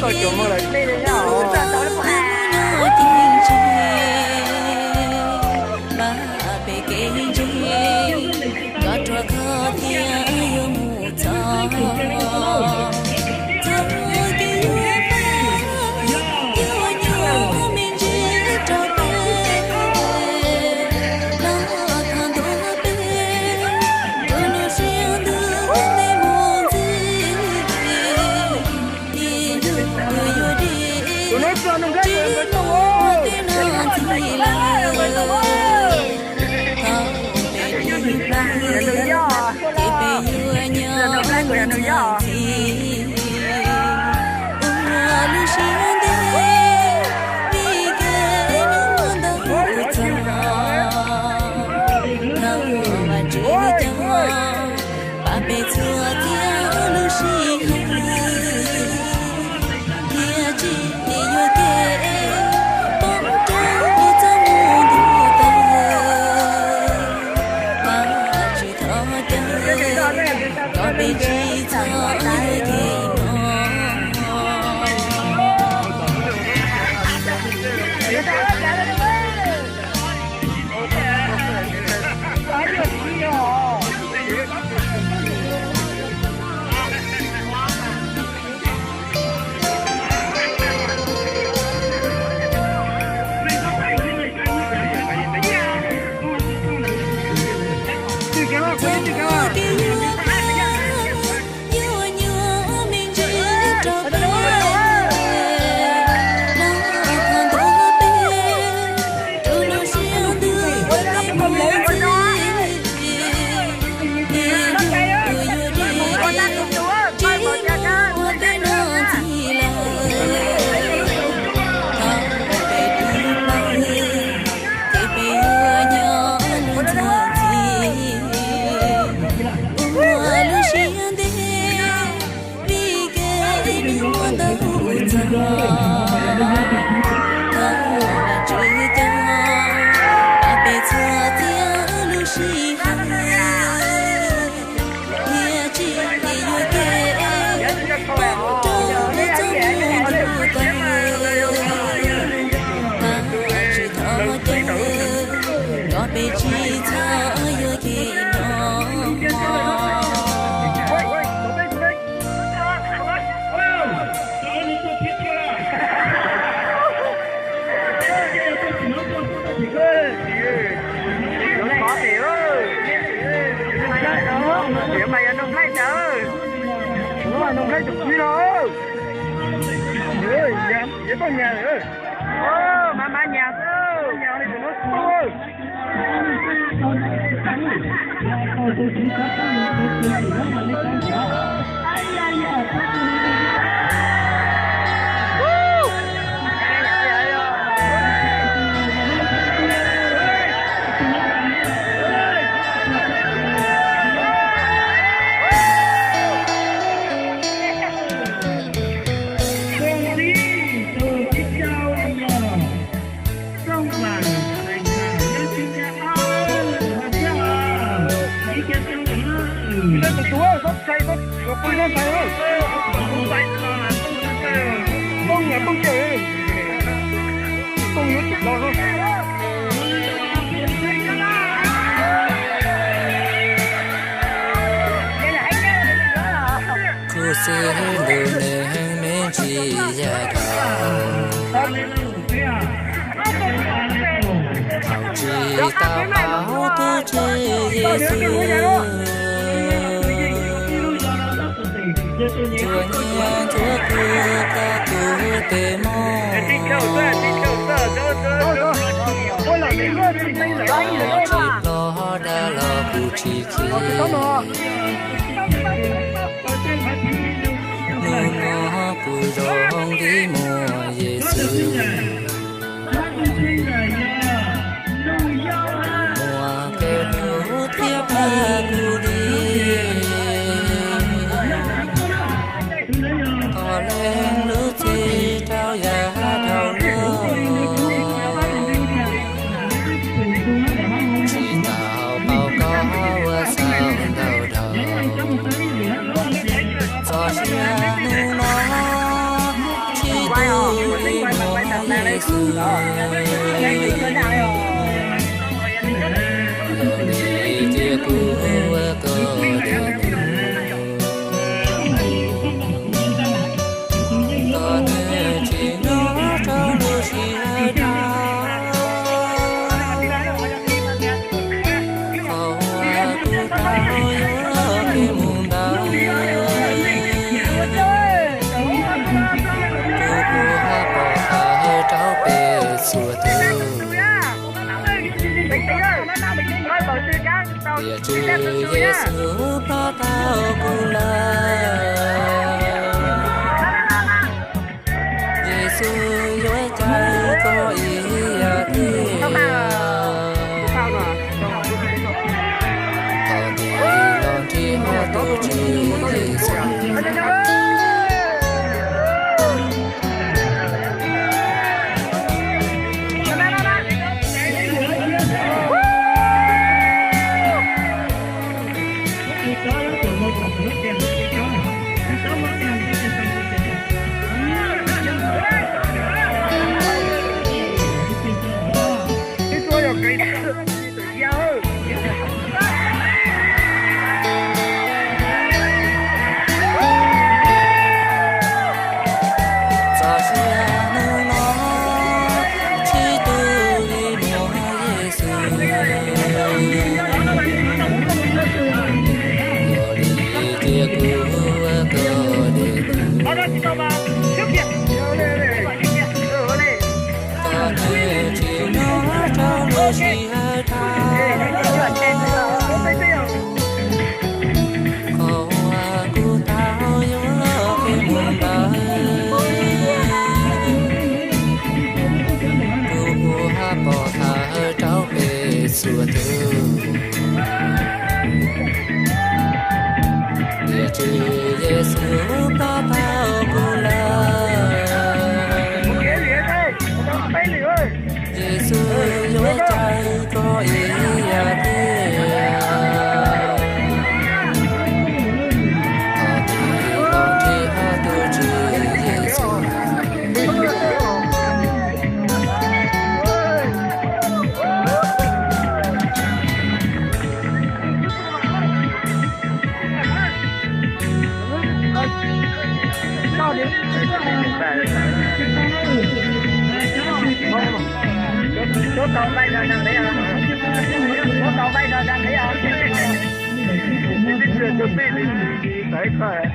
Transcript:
Tôi chụp một lần đi đấy nhá. Có nhà nữa. Mà nhà cơ. Nhà này của nó thôi. Hãy subscribe cho kênh Ghiền Mì Gõ để không bỏ lỡ những video hấp dẫn. nhà không chơi không nhớ chuyện đó thôi cô sẽ lưu nên men chỉ ya chỉ ta bảo tu chơi Giêsu Chúa nhà Chúa cứu ta cứu tế mô chỉ lo đã lo bù chỉ khi nụ nó cùi rong đi mùa Giêsu mùa kêu nụ tiếp ba cù đi có lên lũ chi trao giá trao lúa chỉ tạo bao có và sao đầu đầu cho chia nụ nó chỉ tu đi mong Giêsu đi chia cứu cơ đời Chúa Giêsu có tao cùng là Giêsu dối trái có ý kia còn thì lòng thì họ tổ chức Giêsu Chúa Giêsu có bao cùng là Giêsu dối trái có ý kia còn thì họ tổ chức Giêsu số cầu bay là đang thấy không? Số cầu bay là đang thấy không? Cái chuyện chuẩn bị thì tới khởi.